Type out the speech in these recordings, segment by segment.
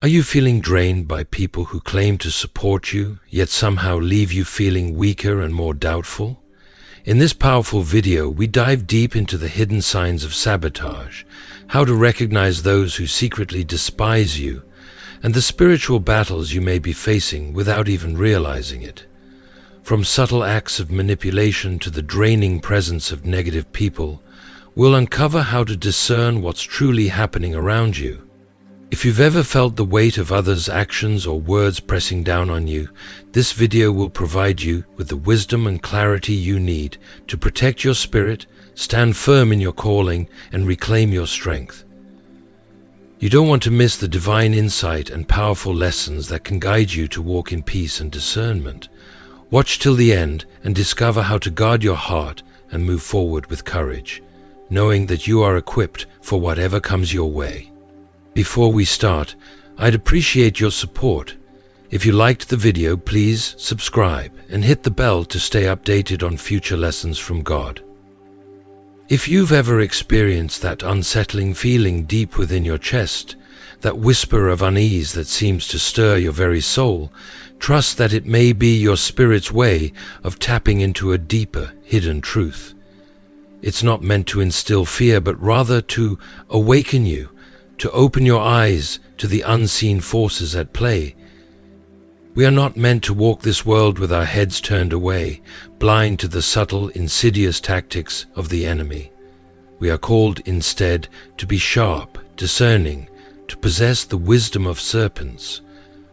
Are you feeling drained by people who claim to support you, yet somehow leave you feeling weaker and more doubtful? In this powerful video, we dive deep into the hidden signs of sabotage, how to recognize those who secretly despise you, and the spiritual battles you may be facing without even realizing it. From subtle acts of manipulation to the draining presence of negative people, we'll uncover how to discern what's truly happening around you. If you've ever felt the weight of others' actions or words pressing down on you, this video will provide you with the wisdom and clarity you need to protect your spirit, stand firm in your calling, and reclaim your strength. You don't want to miss the divine insight and powerful lessons that can guide you to walk in peace and discernment. Watch till the end and discover how to guard your heart and move forward with courage, knowing that you are equipped for whatever comes your way. Before we start, I'd appreciate your support. If you liked the video, please subscribe and hit the bell to stay updated on future lessons from God. If you've ever experienced that unsettling feeling deep within your chest, that whisper of unease that seems to stir your very soul, trust that it may be your spirit's way of tapping into a deeper, hidden truth. It's not meant to instill fear, but rather to awaken you, to open your eyes to the unseen forces at play. We are not meant to walk this world with our heads turned away, blind to the subtle, insidious tactics of the enemy. We are called instead to be sharp, discerning, to possess the wisdom of serpents,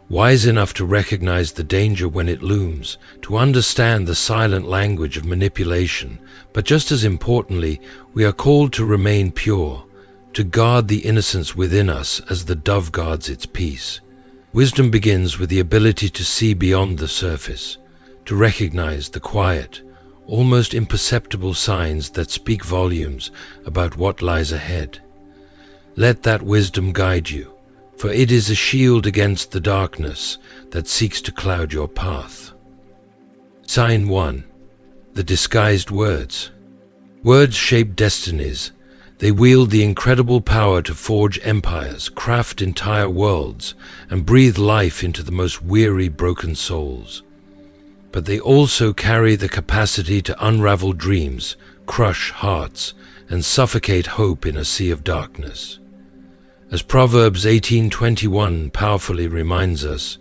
wise enough to recognize the danger when it looms, to understand the silent language of manipulation, but just as importantly, we are called to remain pure, to guard the innocence within us as the dove guards its peace. Wisdom begins with the ability to see beyond the surface, to recognize the quiet, almost imperceptible signs that speak volumes about what lies ahead. Let that wisdom guide you, for it is a shield against the darkness that seeks to cloud your path. Sign 1. The disguised words. Words shape destinies. They wield the incredible power to forge empires, craft entire worlds, and breathe life into the most weary, broken souls. But they also carry the capacity to unravel dreams, crush hearts, and suffocate hope in a sea of darkness. As Proverbs 18:21 powerfully reminds us,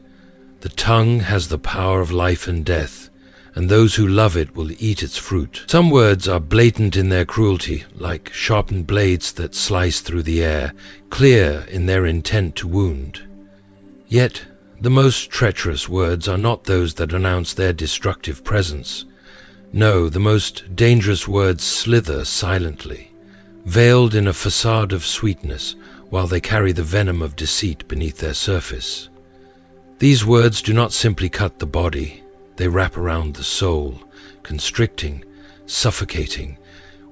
the tongue has the power of life and death, and those who love it will eat its fruit. Some words are blatant in their cruelty, like sharpened blades that slice through the air, clear in their intent to wound. Yet, the most treacherous words are not those that announce their destructive presence. No, the most dangerous words slither silently, veiled in a facade of sweetness, while they carry the venom of deceit beneath their surface. These words do not simply cut the body. They wrap around the soul, constricting, suffocating,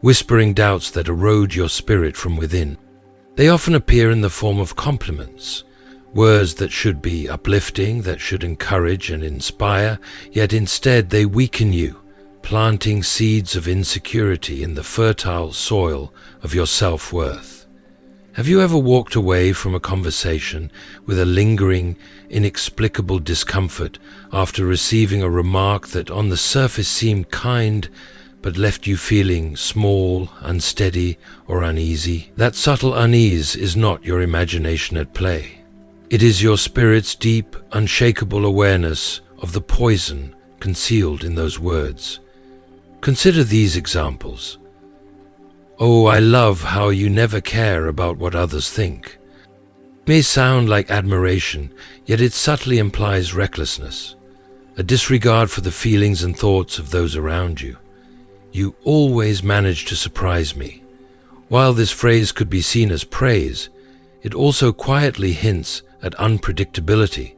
whispering doubts that erode your spirit from within. They often appear in the form of compliments, words that should be uplifting, that should encourage and inspire, yet instead they weaken you, planting seeds of insecurity in the fertile soil of your self-worth. Have you ever walked away from a conversation with a lingering, inexplicable discomfort after receiving a remark that on the surface seemed kind but left you feeling small, unsteady, or uneasy? That subtle unease is not your imagination at play. It is your spirit's deep, unshakable awareness of the poison concealed in those words. Consider these examples. "Oh, I love how you never care about what others think." It may sound like admiration, yet it subtly implies recklessness, a disregard for the feelings and thoughts of those around you. "You always manage to surprise me." While this phrase could be seen as praise, it also quietly hints at unpredictability,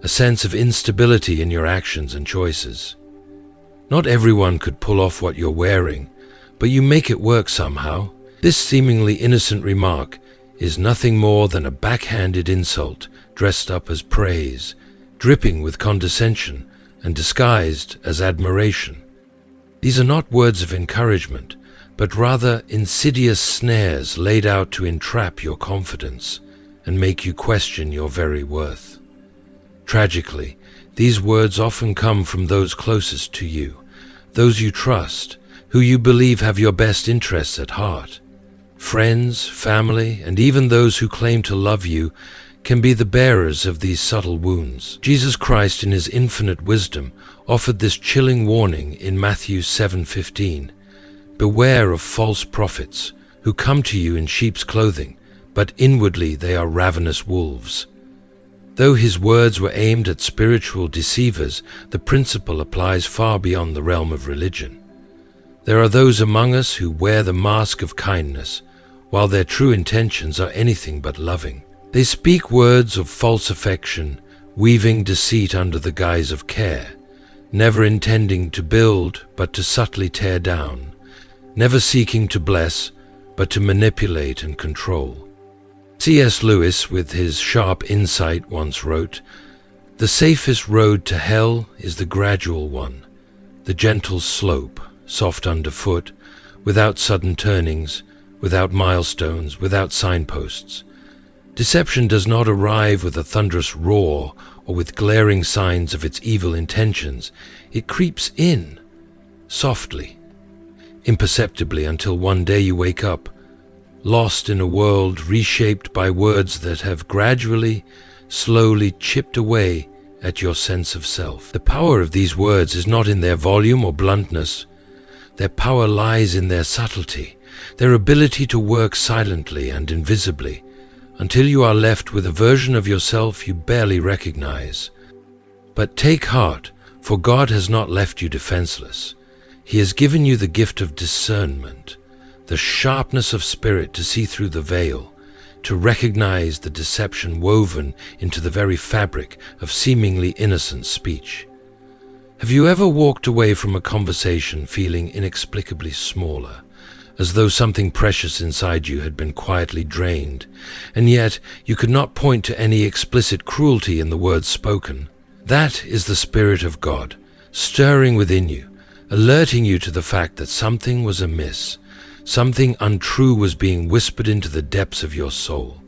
a sense of instability in your actions and choices. Not everyone could pull off what you're wearing, but you make it work somehow. This seemingly innocent remark is nothing more than a backhanded insult dressed up as praise, dripping with condescension and disguised as admiration. These are not words of encouragement, but rather insidious snares laid out to entrap your confidence, and make you question your very worth. Tragically, these words often come from those closest to you, those you trust, who you believe have your best interests at heart. Friends, family, and even those who claim to love you can be the bearers of these subtle wounds. Jesus Christ, in his infinite wisdom, offered this chilling warning in Matthew 7:15. Beware of false prophets who come to you in sheep's clothing, but inwardly they are ravenous wolves. Though his words were aimed at spiritual deceivers, the principle applies far beyond the realm of religion. There are those among us who wear the mask of kindness, while their true intentions are anything but loving. They speak words of false affection, weaving deceit under the guise of care, never intending to build but to subtly tear down, never seeking to bless but to manipulate and control. C.S.Lewis, with his sharp insight, once wrote, "The safest road to hell is the gradual one, the gentle slope, soft underfoot, without sudden turnings, without milestones, without signposts. Deception does not arrive with a thunderous roar or with glaring signs of its evil intentions. It creeps in, softly, imperceptibly, until one day you wake up, lost in a world reshaped by words that have gradually, slowly chipped away at your sense of self." The power of these words is not in their volume or bluntness. Their power lies in their subtlety, their ability to work silently and invisibly, until you are left with a version of yourself you barely recognize. But take heart, for God has not left you defenseless. He has given you the gift of discernment, the sharpness of spirit to see through the veil, to recognize the deception woven into the very fabric of seemingly innocent speech. Have you ever walked away from a conversation feeling inexplicably smaller, as though something precious inside you had been quietly drained, and yet you could not point to any explicit cruelty in the words spoken? That is the Spirit of God, stirring within you, alerting you to the fact that something was amiss, something untrue was being whispered into the depths of your soul.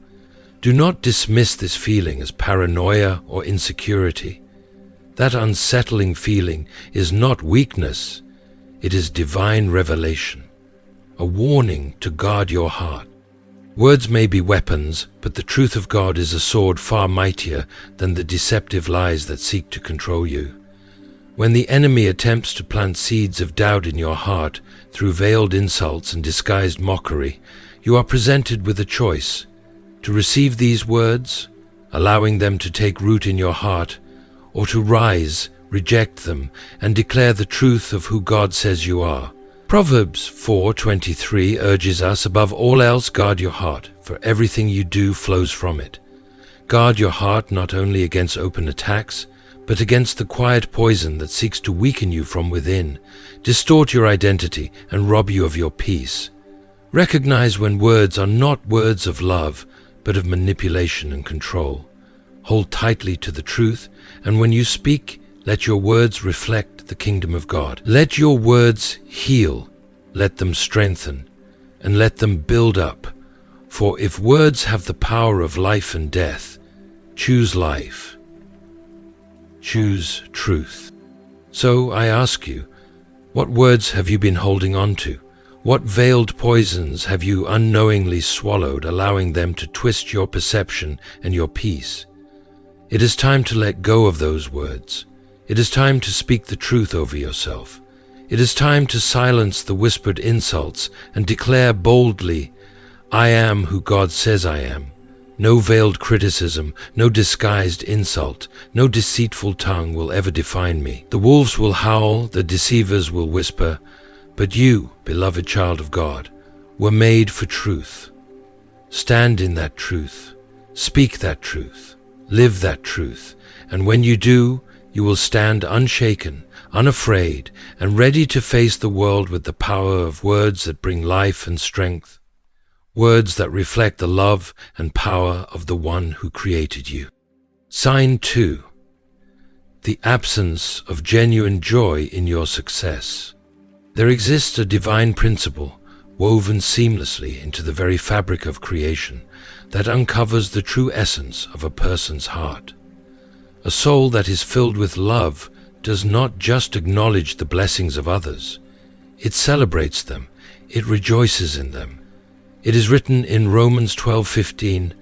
Do not dismiss this feeling as paranoia or insecurity. That unsettling feeling is not weakness, it is divine revelation, a warning to guard your heart. Words may be weapons, but the truth of God is a sword far mightier than the deceptive lies that seek to control you. When the enemy attempts to plant seeds of doubt in your heart through veiled insults and disguised mockery, you are presented with a choice: to receive these words, allowing them to take root in your heart, or to rise, reject them, and declare the truth of who God says you are. Proverbs 4:23 urges us, above all else, guard your heart, for everything you do flows from it. Guard your heart not only against open attacks, but against the quiet poison that seeks to weaken you from within, distort your identity, and rob you of your peace. Recognize when words are not words of love, but of manipulation and control. Hold tightly to the truth, and when you speak, let your words reflect the kingdom of God. Let your words heal, let them strengthen, and let them build up. For if words have the power of life and death, choose life. Choose truth. So I ask you, what words have you been holding on to? What veiled poisons have you unknowingly swallowed, allowing them to twist your perception and your peace? It is time to let go of those words. It is time to speak the truth over yourself. It is time to silence the whispered insults and declare boldly, "I am who God says I am." No veiled criticism, no disguised insult, no deceitful tongue will ever define me. The wolves will howl, the deceivers will whisper, but you, beloved child of God, were made for truth. Stand in that truth, speak that truth, live that truth, and when you do, you will stand unshaken, unafraid, and ready to face the world with the power of words that bring life and strength. Words that reflect the love and power of the one who created you. Sign 2. The absence of genuine joy in your success. There exists a divine principle woven seamlessly into the very fabric of creation, that uncovers the true essence of a person's heart. A soul that is filled with love does not just acknowledge the blessings of others. It celebrates them. It rejoices in them. It is written in Romans 12:15,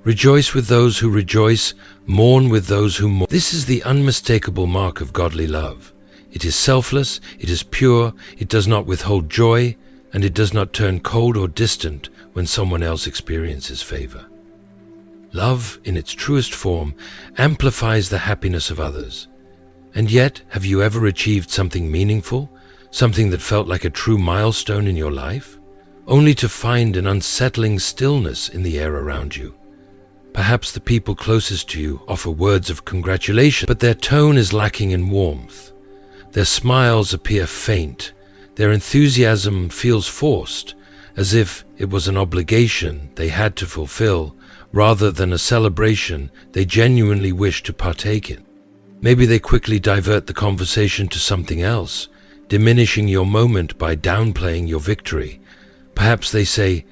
"Rejoice with those who rejoice, mourn with those who mourn." This is the unmistakable mark of godly love. It is selfless, it is pure, it does not withhold joy, and it does not turn cold or distant when someone else experiences favor. Love, in its truest form, amplifies the happiness of others. And yet, have you ever achieved something meaningful, something that felt like a true milestone in your life, only to find an unsettling stillness in the air around you? Perhaps the people closest to you offer words of congratulation, but their tone is lacking in warmth. Their smiles appear faint. Their enthusiasm feels forced, as if it was an obligation they had to fulfill, rather than a celebration they genuinely wish to partake in. Maybe they quickly divert the conversation to something else, diminishing your moment by downplaying your victory. Perhaps they say,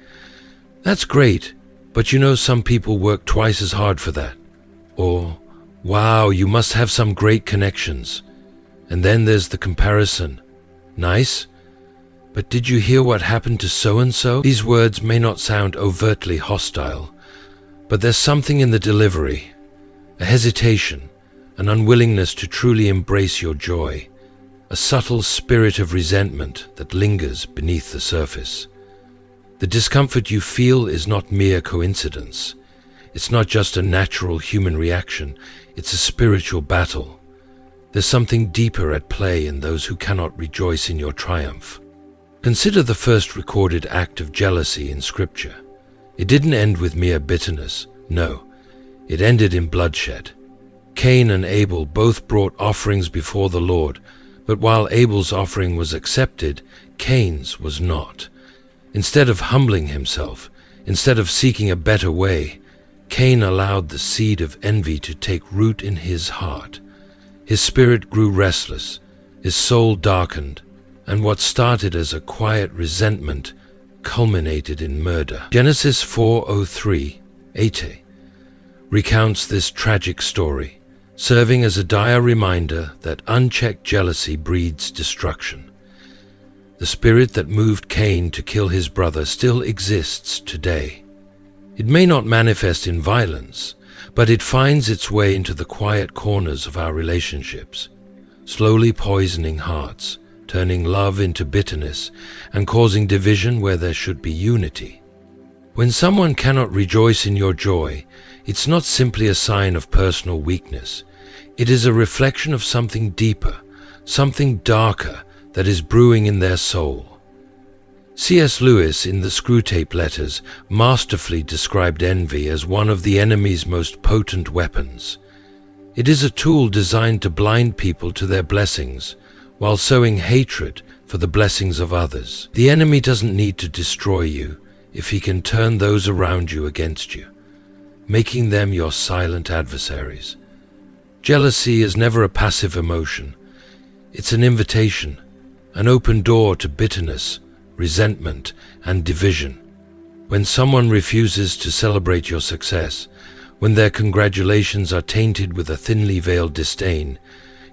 "That's great, but you know some people work twice as hard for that." Or, "Wow, you must have some great connections." And then there's the comparison. "Nice, but did you hear what happened to so-and-so?" These words may not sound overtly hostile, but there's something in the delivery, a hesitation, an unwillingness to truly embrace your joy, a subtle spirit of resentment that lingers beneath the surface. The discomfort you feel is not mere coincidence. It's not just a natural human reaction, it's a spiritual battle. There's something deeper at play in those who cannot rejoice in your triumph. Consider the first recorded act of jealousy in Scripture. It didn't end with mere bitterness. No, it ended in bloodshed. Cain and Abel both brought offerings before the Lord, but while Abel's offering was accepted, Cain's was not. Instead of humbling himself, instead of seeking a better way, Cain allowed the seed of envy to take root in his heart. His spirit grew restless, his soul darkened, and what started as a quiet resentment culminated in murder. Genesis 4:3 recounts this tragic story, serving as a dire reminder that unchecked jealousy breeds destruction. The spirit that moved Cain to kill his brother still exists today. It may not manifest in violence, but it finds its way into the quiet corners of our relationships, slowly poisoning hearts, turning love into bitterness, and causing division where there should be unity. When someone cannot rejoice in your joy, it's not simply a sign of personal weakness. It is a reflection of something deeper, something darker that is brewing in their soul. C.S.Lewis in the Screwtape Letters masterfully described envy as one of the enemy's most potent weapons. It is a tool designed to blind people to their blessings, while sowing hatred for the blessings of others. The enemy doesn't need to destroy you if he can turn those around you against you, making them your silent adversaries. Jealousy is never a passive emotion. It's an invitation, an open door to bitterness, resentment, and division. When someone refuses to celebrate your success, when their congratulations are tainted with a thinly veiled disdain,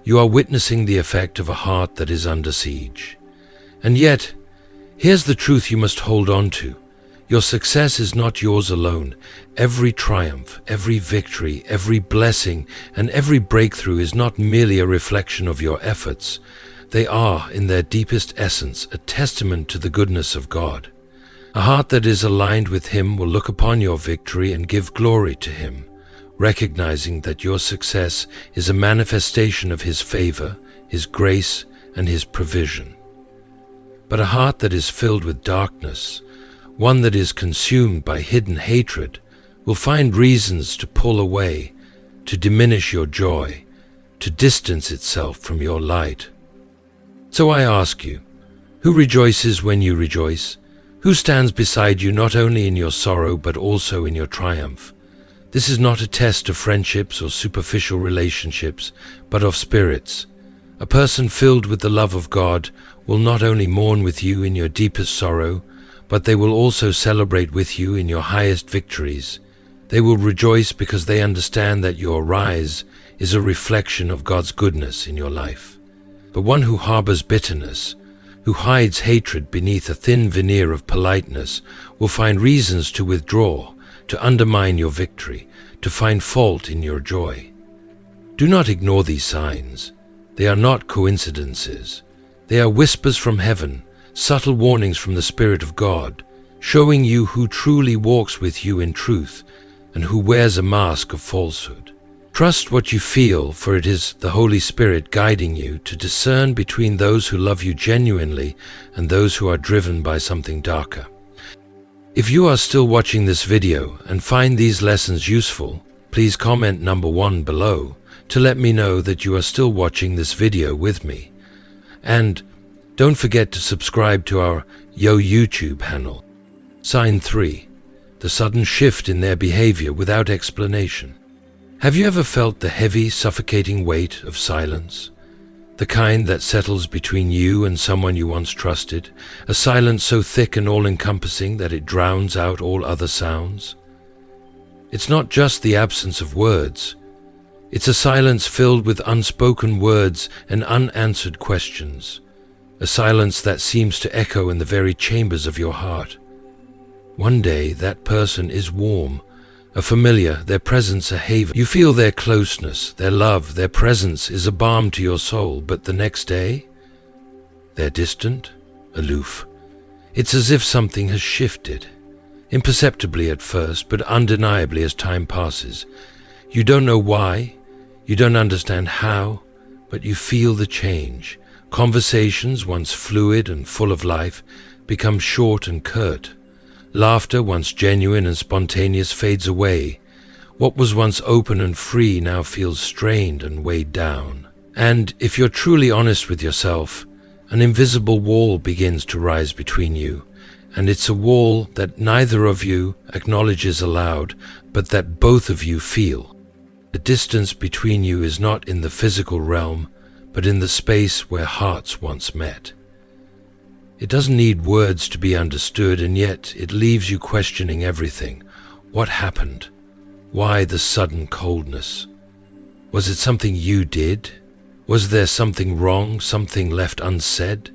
you are witnessing the effect of a heart that is under siege. And yet, here's the truth you must hold on to. Your success is not yours alone. Every triumph, every victory, every blessing, and every breakthrough is not merely a reflection of your efforts. They are, in their deepest essence, a testament to the goodness of God. A heart that is aligned with Him will look upon your victory and give glory to Him, recognizing that your success is a manifestation of His favor, His grace, and His provision. But a heart that is filled with darkness, one that is consumed by hidden hatred, will find reasons to pull away, to diminish your joy, to distance itself from your light. So I ask you, who rejoices when you rejoice? Who stands beside you not only in your sorrow but also in your triumph? This is not a test of friendships or superficial relationships, but of spirits. A person filled with the love of God will not only mourn with you in your deepest sorrow, but they will also celebrate with you in your highest victories. They will rejoice because they understand that your rise is a reflection of God's goodness in your life. But one who harbors bitterness, who hides hatred beneath a thin veneer of politeness, will find reasons to withdraw, to undermine your victory, to find fault in your joy. Do not ignore these signs. They are not coincidences. They are whispers from heaven, subtle warnings from the Spirit of God, showing you who truly walks with you in truth and who wears a mask of falsehood. Trust what you feel, for it is the Holy Spirit guiding you to discern between those who love you genuinely and those who are driven by something darker. If you are still watching this video and find these lessons useful, please comment number 1 below to let me know that you are still watching this video with me. And don't forget to subscribe to our YouTube channel. Sign 3. The sudden shift in their behavior without explanation. Have you ever felt the heavy, suffocating weight of silence? The kind that settles between you and someone you once trusted, a silence so thick and all-encompassing that it drowns out all other sounds? It's not just the absence of words. It's a silence filled with unspoken words and unanswered questions, a silence that seems to echo in the very chambers of your heart. One day that person is warm, a familiar, their presence a haven. You feel their closeness, their love, their presence is a balm to your soul, but the next day, they're distant, aloof. It's as if something has shifted, imperceptibly at first, but undeniably as time passes. You don't know why, you don't understand how, but you feel the change. Conversations, once fluid and full of life, become short and curt. Laughter, once genuine and spontaneous, fades away. What was once open and free now feels strained and weighed down. And if you're truly honest with yourself, an invisible wall begins to rise between you, and it's a wall that neither of you acknowledges aloud, but that both of you feel. The distance between you is not in the physical realm, but in the space where hearts once met. It doesn't need words to be understood, and yet it leaves you questioning everything. What happened? Why the sudden coldness? Was it something you did? Was there something wrong, something left unsaid?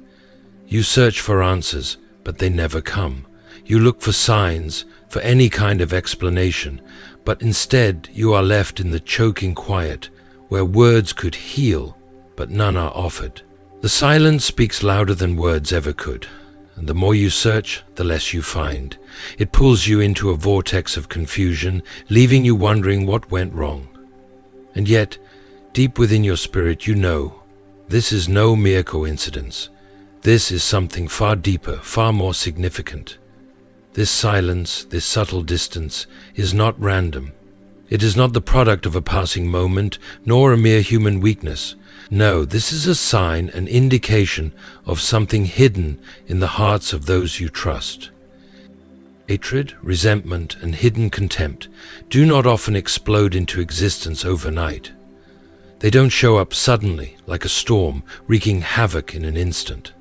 You search for answers, but they never come. You look for signs, for any kind of explanation, but instead you are left in the choking quiet, where words could heal, but none are offered. The silence speaks louder than words ever could, and the more you search, the less you find. It pulls you into a vortex of confusion, leaving you wondering what went wrong. And yet, deep within your spirit, you know, this is no mere coincidence. This is something far deeper, far more significant. This silence, this subtle distance, is not random. It is not the product of a passing moment, nor a mere human weakness. No, this is a sign, an indication of something hidden in the hearts of those you trust. Hatred, resentment, and hidden contempt do not often explode into existence overnight. They don't show up suddenly, like a storm, wreaking havoc in an instant.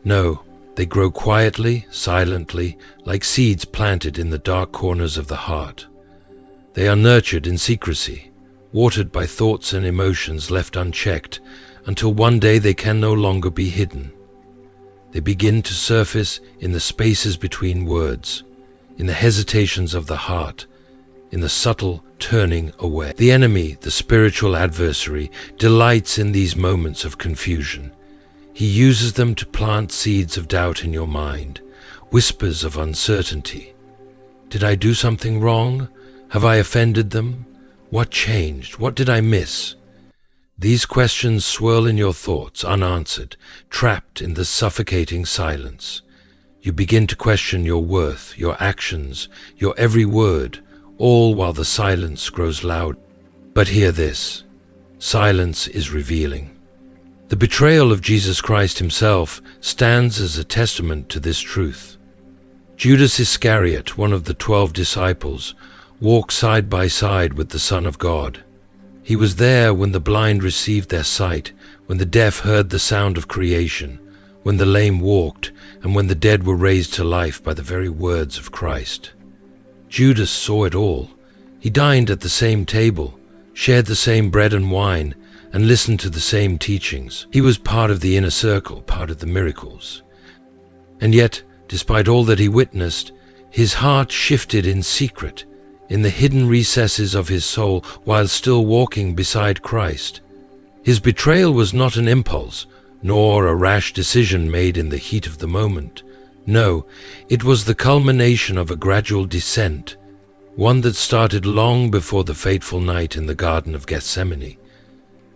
No, they grow quietly, silently, like seeds planted in the dark corners of the heart. They are nurtured in secrecy, watered by thoughts and emotions left unchecked, until one day they can no longer be hidden. They begin to surface in the spaces between words, in the hesitations of the heart, in the subtle turning away. The enemy, the spiritual adversary, delights in these moments of confusion. He uses them to plant seeds of doubt in your mind, whispers of uncertainty. Did I do something wrong? Have I offended them? What changed? What did I miss? These questions swirl in your thoughts, unanswered, trapped in the suffocating silence. You begin to question your worth, your actions, your every word, all while the silence grows loud. But hear this. Silence is revealing. The betrayal of Jesus Christ himself stands as a testament to this truth. Judas Iscariot, one of the 12 disciples, walked side by side with the Son of God. He was there when the blind received their sight, when the deaf heard the sound of creation, when the lame walked, and when the dead were raised to life by the very words of Christ. Judas saw it all. He dined at the same table, shared the same bread and wine, and listened to the same teachings. He was part of the inner circle, part of the miracles. And yet, despite all that he witnessed, his heart shifted in secret, in the hidden recesses of his soul, while still walking beside Christ. His betrayal was not an impulse, nor a rash decision made in the heat of the moment. No, it was the culmination of a gradual descent, one that started long before the fateful night in the Garden of Gethsemane.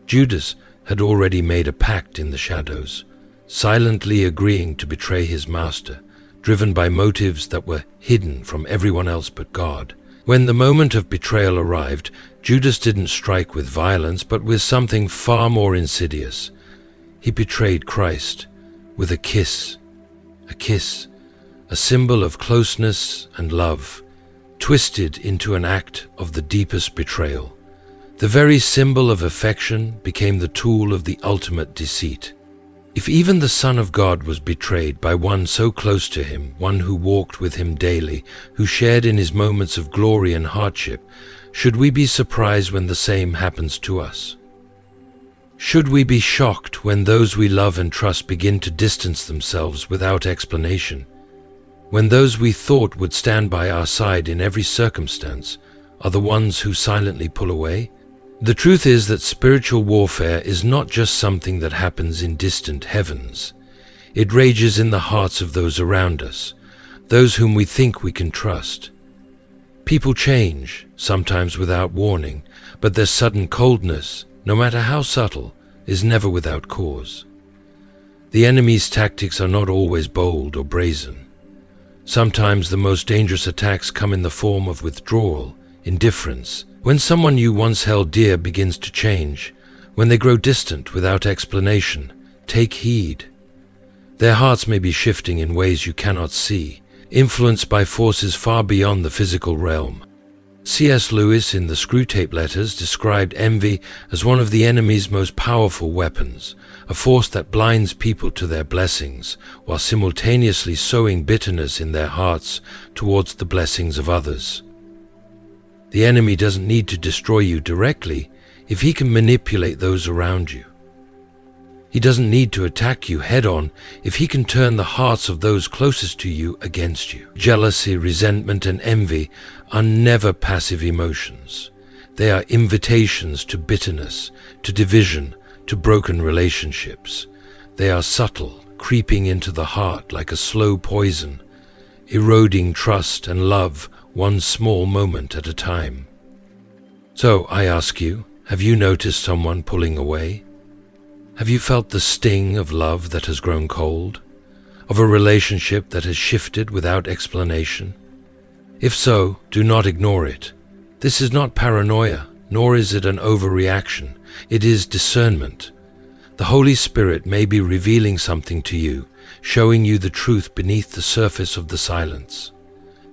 Judas had already made a pact in the shadows, silently agreeing to betray his master, driven by motives that were hidden from everyone else but God. When the moment of betrayal arrived, Judas didn't strike with violence, but with something far more insidious. He betrayed Christ with a kiss, a symbol of closeness and love, twisted into an act of the deepest betrayal. The very symbol of affection became the tool of the ultimate deceit. If even the Son of God was betrayed by one so close to him, one who walked with him daily, who shared in his moments of glory and hardship, should we be surprised when the same happens to us? Should we be shocked when those we love and trust begin to distance themselves without explanation? When those we thought would stand by our side in every circumstance are the ones who silently pull away? The truth is that spiritual warfare is not just something that happens in distant heavens. It rages in the hearts of those around us, those whom we think we can trust. People change, sometimes without warning, but their sudden coldness, no matter how subtle, is never without cause. The enemy's tactics are not always bold or brazen. Sometimes the most dangerous attacks come in the form of withdrawal, indifference. When someone you once held dear begins to change, when they grow distant without explanation, take heed. Their hearts may be shifting in ways you cannot see, influenced by forces far beyond the physical realm. C.S.Lewis in the Screwtape Letters described envy as one of the enemy's most powerful weapons, a force that blinds people to their blessings, while simultaneously sowing bitterness in their hearts towards the blessings of others. The enemy doesn't need to destroy you directly if he can manipulate those around you. He doesn't need to attack you head-on if he can turn the hearts of those closest to you against you. Jealousy, resentment, and envy are never passive emotions. They are invitations to bitterness, to division, to broken relationships. They are subtle, creeping into the heart like a slow poison, eroding trust and love one small moment at a time. So, I ask you, have you noticed someone pulling away? Have you felt the sting of love that has grown cold? Of a relationship that has shifted without explanation? If so, do not ignore it. This is not paranoia, nor is it an overreaction. It is discernment. The Holy Spirit may be revealing something to you, showing you the truth beneath the surface of the silence.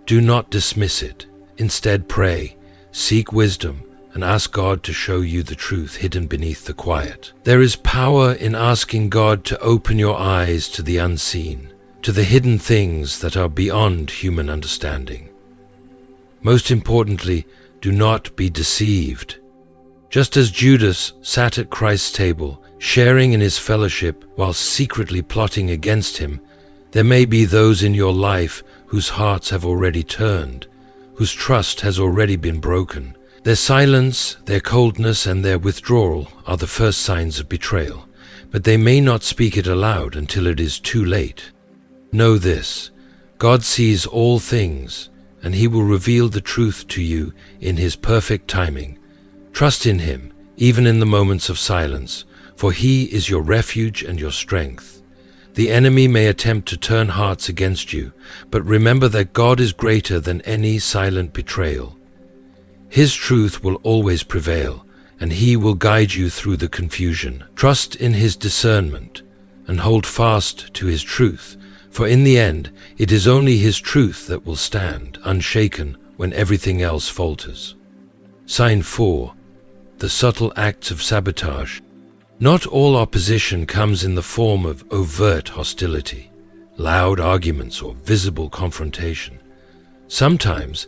Do not dismiss it. Instead, pray, seek wisdom, and ask God to show you the truth hidden beneath the quiet. There is power in asking God to open your eyes to the unseen, to the hidden things that are beyond human understanding. Most importantly, do not be deceived. Just as Judas sat at Christ's table, sharing in his fellowship while secretly plotting against him, there may be those in your life whose hearts have already turned, whose trust has already been broken. Their silence, their coldness, and their withdrawal are the first signs of betrayal, but they may not speak it aloud until it is too late. Know this: God sees all things, and He will reveal the truth to you in His perfect timing. Trust in Him, even in the moments of silence, for He is your refuge and your strength. The enemy may attempt to turn hearts against you, but remember that God is greater than any silent betrayal. His truth will always prevail, and He will guide you through the confusion. Trust in His discernment, and hold fast to His truth, for in the end, it is only His truth that will stand, unshaken, when everything else falters. Sign 4. The subtle acts of sabotage. Not all opposition comes in the form of overt hostility, loud arguments, or visible confrontation. Sometimes,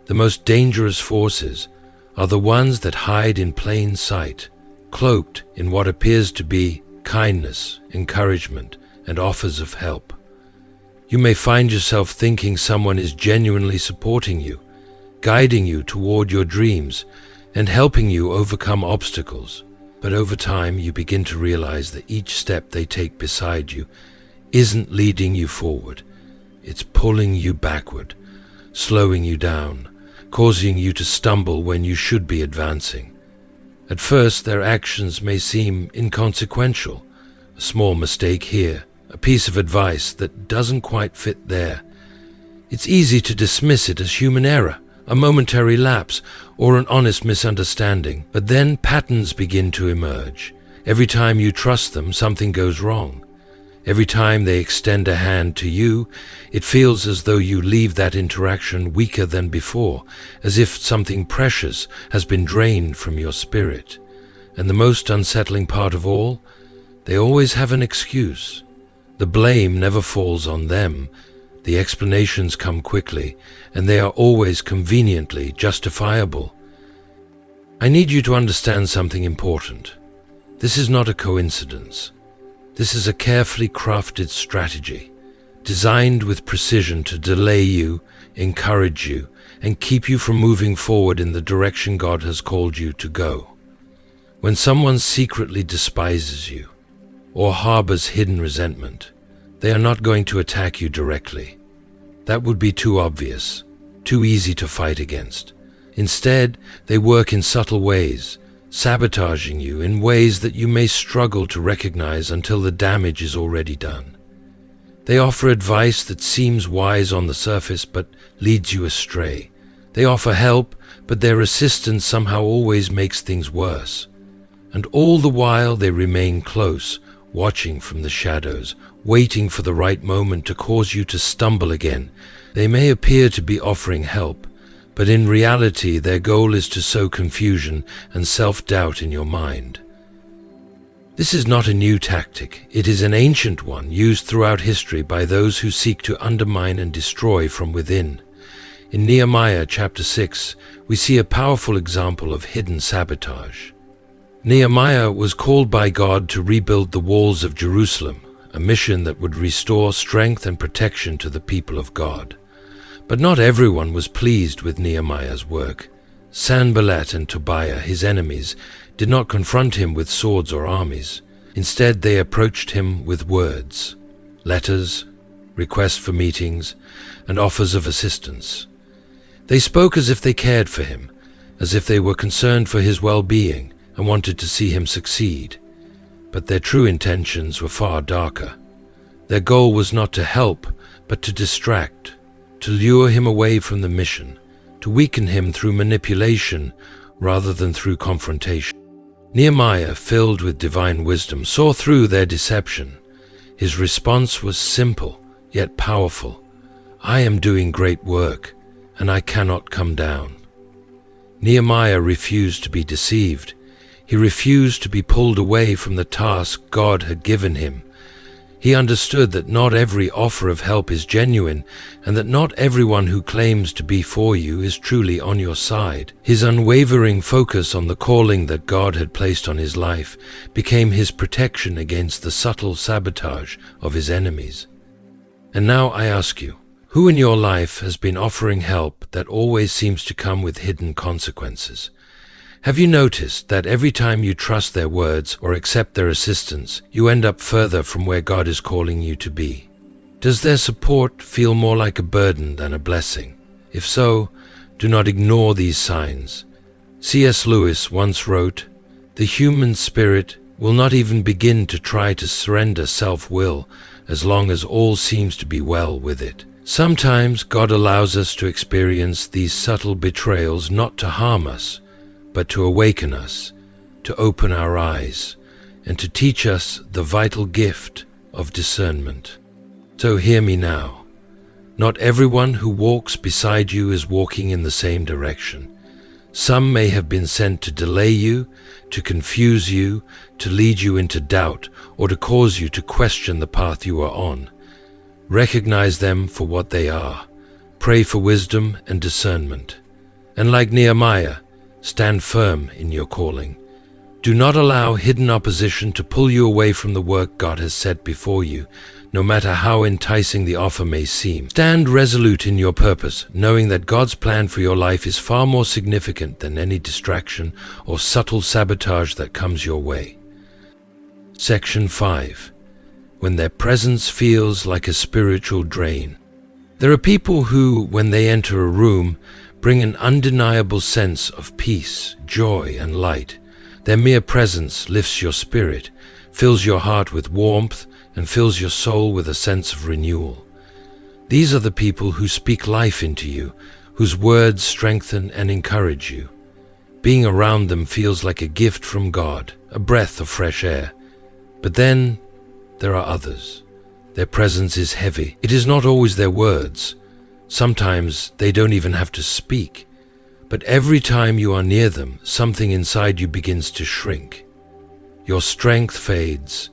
the most dangerous forces are the ones that hide in plain sight, cloaked in what appears to be kindness, encouragement, and offers of help. You may find yourself thinking someone is genuinely supporting you, guiding you toward your dreams, and helping you overcome obstacles. But over time, you begin to realize that each step they take beside you isn't leading you forward. It's pulling you backward, slowing you down, causing you to stumble when you should be advancing. At first, their actions may seem inconsequential, a small mistake here, a piece of advice that doesn't quite fit there. It's easy to dismiss it as human error, a momentary lapse, or an honest misunderstanding, but then patterns begin to emerge. Every time you trust them, something goes wrong. Every time they extend a hand to you, it feels as though you leave that interaction weaker than before, as if something precious has been drained from your spirit. And the most unsettling part of all, they always have an excuse. The blame never falls on them. The explanations come quickly, and they are always conveniently justifiable. I need you to understand something important. This is not a coincidence. This is a carefully crafted strategy, designed with precision to delay you, encourage you, and keep you from moving forward in the direction God has called you to go. When someone secretly despises you, or harbors hidden resentment, they are not going to attack you directly. That would be too obvious, too easy to fight against. Instead, they work in subtle ways, sabotaging you in ways that you may struggle to recognize until the damage is already done. They offer advice that seems wise on the surface but leads you astray. They offer help, but their assistance somehow always makes things worse. And all the while they remain close, watching from the shadows, waiting for the right moment to cause you to stumble again. They may appear to be offering help, but in reality their goal is to sow confusion and self-doubt in your mind. This is not a new tactic. It is an ancient one used throughout history by those who seek to undermine and destroy from within. In Nehemiah chapter 6, we see a powerful example of hidden sabotage. Nehemiah was called by God to rebuild the walls of Jerusalem, a mission that would restore strength and protection to the people of God. But not everyone was pleased with Nehemiah's work. Sanballat and Tobiah, his enemies, did not confront him with swords or armies. Instead, they approached him with words, letters, requests for meetings, and offers of assistance. They spoke as if they cared for him, as if they were concerned for his well-being and wanted to see him succeed. But their true intentions were far darker. Their goal was not to help, but to distract, to lure him away from the mission, to weaken him through manipulation rather than through confrontation. Nehemiah, filled with divine wisdom, saw through their deception. His response was simple, yet powerful. I am doing great work, and I cannot come down. Nehemiah refused to be deceived. He refused to be pulled away from the task God had given him. He understood that not every offer of help is genuine, and that not everyone who claims to be for you is truly on your side. His unwavering focus on the calling that God had placed on his life became his protection against the subtle sabotage of his enemies. And now I ask you, who in your life has been offering help that always seems to come with hidden consequences? Have you noticed that every time you trust their words or accept their assistance, you end up further from where God is calling you to be? Does their support feel more like a burden than a blessing? If so, do not ignore these signs. C.S.Lewis once wrote, "The human spirit will not even begin to try to surrender self-will as long as all seems to be well with it." Sometimes God allows us to experience these subtle betrayals not to harm us, but to awaken us, to open our eyes, and to teach us the vital gift of discernment. So hear me now. Not everyone who walks beside you is walking in the same direction. Some may have been sent to delay you, to confuse you, to lead you into doubt, or to cause you to question the path you are on. Recognize them for what they are. Pray for wisdom and discernment. And like Nehemiah, stand firm in your calling. Do not allow hidden opposition to pull you away from the work God has set before you, no matter how enticing the offer may seem. Stand resolute in your purpose, knowing that God's plan for your life is far more significant than any distraction or subtle sabotage that comes your way. Section 5. When their presence feels like a spiritual drain. There are people who, when they enter a room, bring an undeniable sense of peace, joy, and light. Their mere presence lifts your spirit, fills your heart with warmth, and fills your soul with a sense of renewal. These are the people who speak life into you, whose words strengthen and encourage you. Being around them feels like a gift from God, a breath of fresh air. But then there are others. Their presence is heavy. It is not always their words. Sometimes they don't even have to speak. But every time you are near them, something inside you begins to shrink. Your strength fades.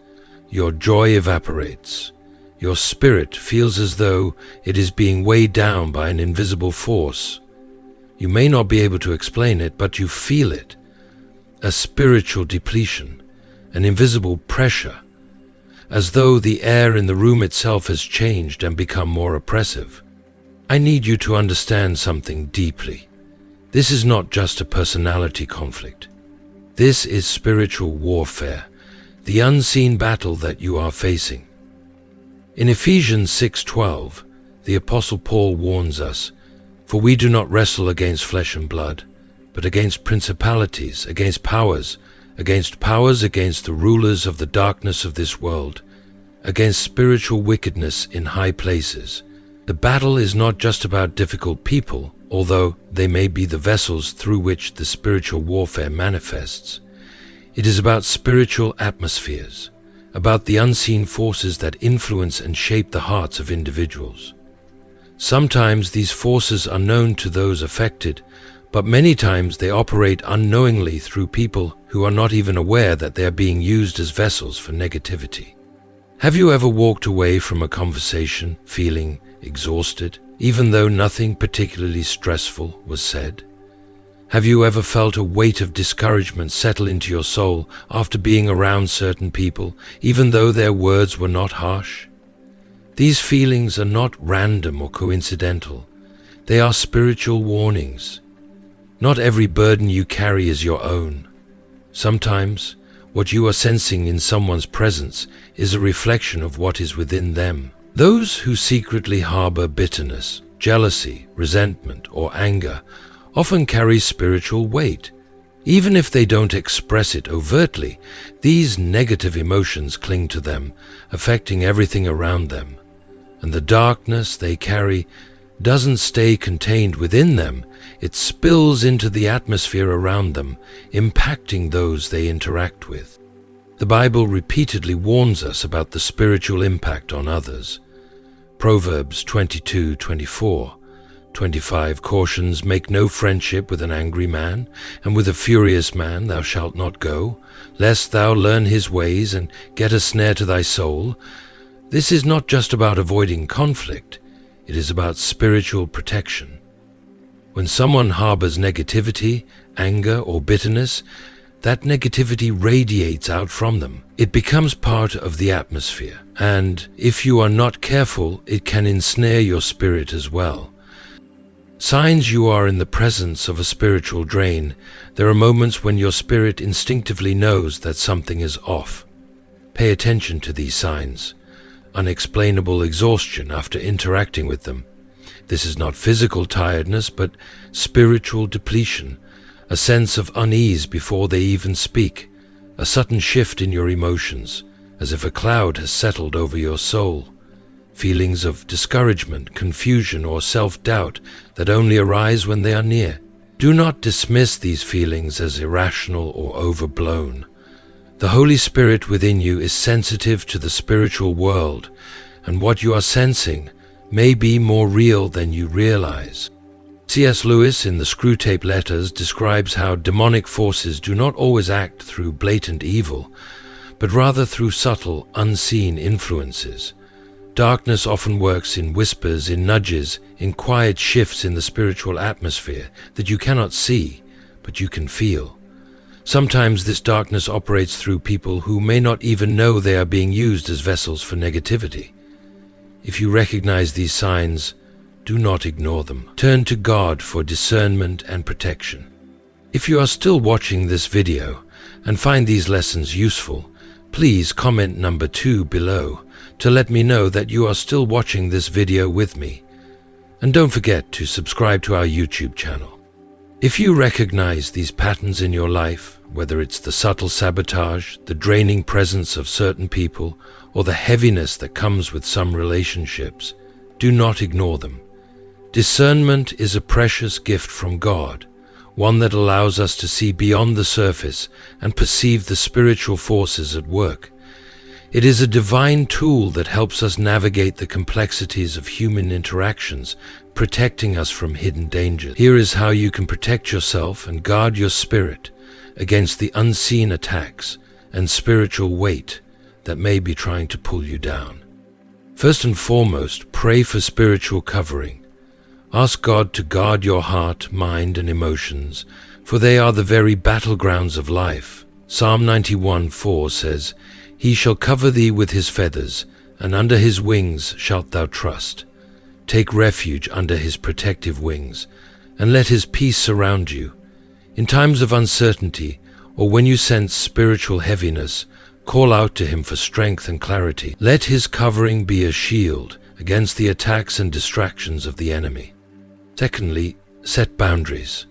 Your joy evaporates. Your spirit feels as though it is being weighed down by an invisible force. You may not be able to explain it, but you feel it. A spiritual depletion, an invisible pressure, as though the air in the room itself has changed and become more oppressive. I need you to understand something deeply. This is not just a personality conflict. This is spiritual warfare, the unseen battle that you are facing. In Ephesians 6:12, the Apostle Paul warns us, "For we do not wrestle against flesh and blood, but against principalities, against powers, against the rulers of the darkness of this world, against spiritual wickedness in high places." The battle is not just about difficult people, although they may be the vessels through which the spiritual warfare manifests. It is about spiritual atmospheres, about the unseen forces that influence and shape the hearts of individuals. Sometimes these forces are known to those affected, but many times they operate unknowingly through people who are not even aware that they are being used as vessels for negativity. Have you ever walked away from a conversation feeling exhausted, even though nothing particularly stressful was said? Have you ever felt a weight of discouragement settle into your soul after being around certain people, even though their words were not harsh? These feelings are not random or coincidental. They are spiritual warnings. Not every burden you carry is your own. Sometimes, what you are sensing in someone's presence is a reflection of what is within them. Those who secretly harbor bitterness, jealousy, resentment, or anger often carry spiritual weight. Even if they don't express it overtly, these negative emotions cling to them, affecting everything around them. And the darkness they carry doesn't stay contained within them, it spills into the atmosphere around them, impacting those they interact with. The Bible repeatedly warns us about the spiritual impact on others. Proverbs 22:24, 25 cautions, "Make no friendship with an angry man, and with a furious man thou shalt not go, lest thou learn his ways and get a snare to thy soul." This is not just about avoiding conflict, it is about spiritual protection. When someone harbors negativity, anger, or bitterness, that negativity radiates out from them. It becomes part of the atmosphere, and if you are not careful, it can ensnare your spirit as well. Signs you are in the presence of a spiritual drain. There are moments when your spirit instinctively knows that something is off. Pay attention to these signs. Unexplainable exhaustion after interacting with them. This is not physical tiredness, but spiritual depletion. A sense of unease before they even speak. A sudden shift in your emotions, as if a cloud has settled over your soul. Feelings of discouragement, confusion, or self-doubt that only arise when they are near. Do not dismiss these feelings as irrational or overblown. The Holy Spirit within you is sensitive to the spiritual world, and what you are sensing may be more real than you realize. C.S.Lewis in the Screwtape Letters describes how demonic forces do not always act through blatant evil, but rather through subtle, unseen influences. Darkness often works in whispers, in nudges, in quiet shifts in the spiritual atmosphere that you cannot see, but you can feel. Sometimes this darkness operates through people who may not even know they are being used as vessels for negativity. If you recognize these signs, do not ignore them. Turn to God for discernment and protection. If you are still watching this video and find these lessons useful, please comment number 2 below to let me know that you are still watching this video with me. And don't forget to subscribe to our YouTube channel. If you recognize these patterns in your life, whether it's the subtle sabotage, the draining presence of certain people, or the heaviness that comes with some relationships, do not ignore them. Discernment is a precious gift from God, one that allows us to see beyond the surface and perceive the spiritual forces at work. It is a divine tool that helps us navigate the complexities of human interactions, protecting us from hidden dangers. Here is how you can protect yourself and guard your spirit against the unseen attacks and spiritual weight that may be trying to pull you down. First and foremost, pray for spiritual covering. Ask God to guard your heart, mind, and emotions, for they are the very battlegrounds of life. Psalm 91:4 says, "He shall cover thee with his feathers, and under his wings shalt thou trust." Take refuge under his protective wings, and let his peace surround you. In times of uncertainty, or when you sense spiritual heaviness, call out to him for strength and clarity. Let his covering be a shield against the attacks and distractions of the enemy. Secondly, set boundaries.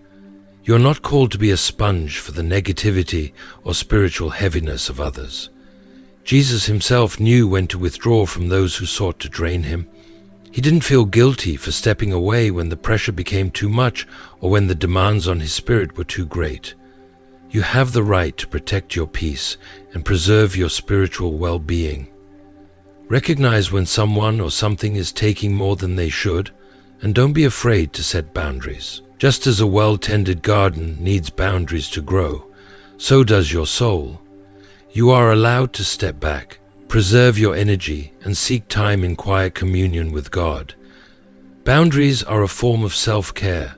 You are not called to be a sponge for the negativity or spiritual heaviness of others. Jesus himself knew when to withdraw from those who sought to drain him. He didn't feel guilty for stepping away when the pressure became too much or when the demands on his spirit were too great. You have the right to protect your peace and preserve your spiritual well-being. Recognize when someone or something is taking more than they should, and don't be afraid to set boundaries. Just as a well-tended garden needs boundaries to grow, so does your soul. You are allowed to step back, preserve your energy, and seek time in quiet communion with God. Boundaries are a form of self-care,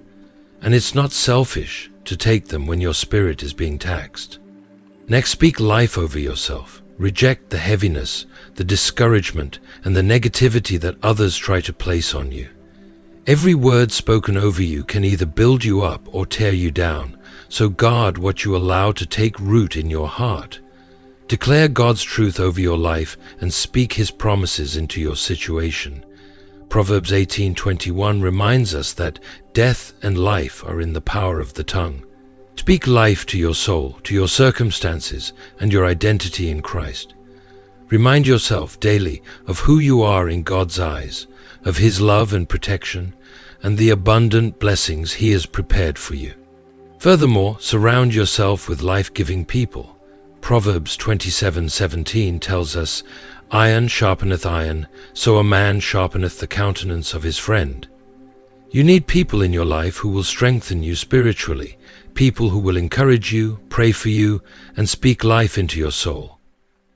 and it's not selfish to take them when your spirit is being taxed. Next, speak life over yourself. Reject the heaviness, the discouragement, and the negativity that others try to place on you. Every word spoken over you can either build you up or tear you down, so guard what you allow to take root in your heart. Declare God's truth over your life and speak his promises into your situation. Proverbs 18:21 reminds us that death and life are in the power of the tongue. Speak life to your soul, to your circumstances, and your identity in Christ. Remind yourself daily of who you are in God's eyes, of his love and protection, and the abundant blessings he has prepared for you. Furthermore, surround yourself with life-giving people. Proverbs 27:17 tells us, "Iron sharpeneth iron, so a man sharpeneth the countenance of his friend." You need people in your life who will strengthen you spiritually, people who will encourage you, pray for you, and speak life into your soul.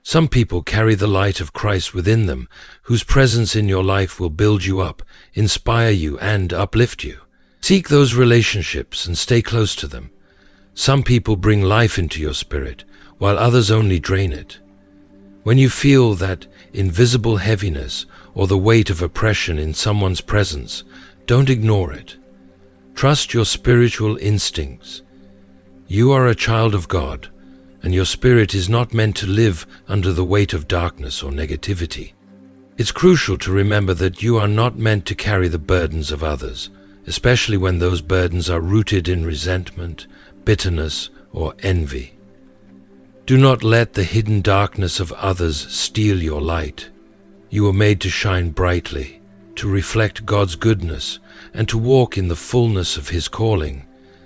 Some people carry the light of Christ within them, whose presence in your life will build you up, inspire you, and uplift you. Seek those relationships and stay close to them. Some people bring life into your spirit, while others only drain it. When you feel that invisible heaviness or the weight of oppression in someone's presence, don't ignore it. Trust your spiritual instincts. You are a child of God, and your spirit is not meant to live under the weight of darkness or negativity. It's crucial to remember that you are not meant to carry the burdens of others, especially when those burdens are rooted in resentment, bitterness, or envy. Do not let the hidden darkness of others steal your light. You were made to shine brightly, to reflect God's goodness, and to walk in the fullness of his calling.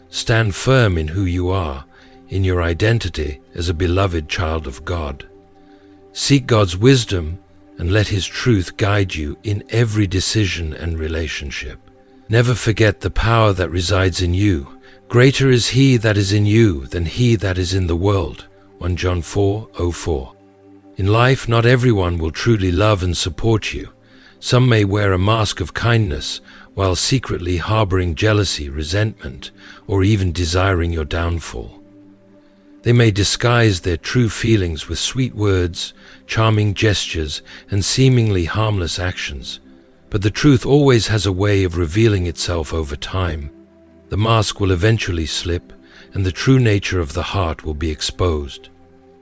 Stand firm in who you are, in your identity as a beloved child of God. Seek God's wisdom and let his truth guide you in every decision and relationship. Never forget the power that resides in you. Greater is he that is in you than he that is in the world. 1 John 4:04. In life, not everyone will truly love and support you. Some may wear a mask of kindness while secretly harboring jealousy, resentment, or even desiring your downfall. They may disguise their true feelings with sweet words, charming gestures, and seemingly harmless actions. But the truth always has a way of revealing itself over time. The mask will eventually slip, and the true nature of the heart will be exposed.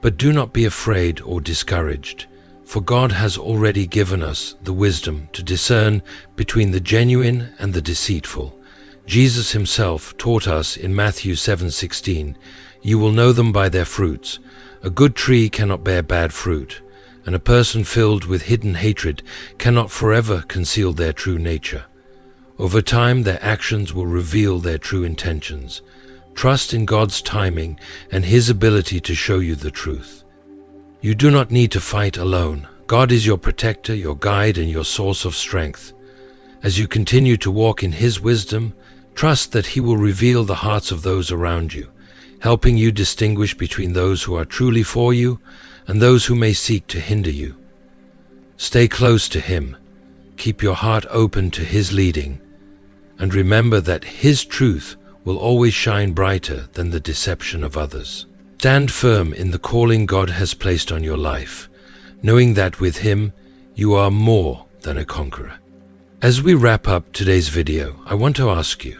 But do not be afraid or discouraged, for God has already given us the wisdom to discern between the genuine and the deceitful. Jesus himself taught us in Matthew 7:16, "You will know them by their fruits. A good tree cannot bear bad fruit, and a person filled with hidden hatred cannot forever conceal their true nature. Over time, their actions will reveal their true intentions. Trust in God's timing and his ability to show you the truth. You do not need to fight alone. God is your protector, your guide, and your source of strength. As you continue to walk in his wisdom, trust that he will reveal the hearts of those around you, helping you distinguish between those who are truly for you and those who may seek to hinder you. Stay close to him. Keep your heart open to his leading, and remember that his truth will always shine brighter than the deception of others. Stand firm in the calling God has placed on your life, knowing that with him you are more than a conqueror. As we wrap up today's video, I want to ask you,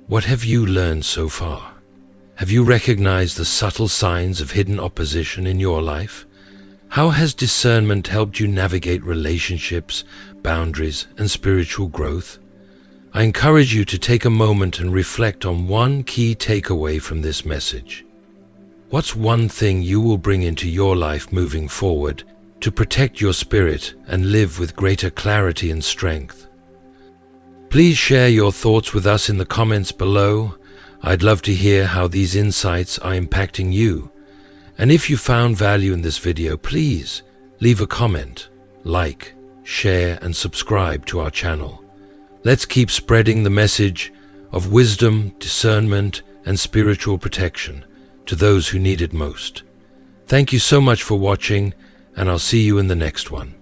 what have you learned so far? Have you recognized the subtle signs of hidden opposition in your life? How has discernment helped you navigate relationships, boundaries, and spiritual growth? I encourage you to take a moment and reflect on one key takeaway from this message. What's one thing you will bring into your life moving forward to protect your spirit and live with greater clarity and strength? Please share your thoughts with us in the comments below. I'd love to hear how these insights are impacting you. And if you found value in this video, please leave a comment, like, share, and subscribe to our channel. Let's keep spreading the message of wisdom, discernment, and spiritual protection to those who need it most. Thank you so much for watching, and I'll see you in the next one.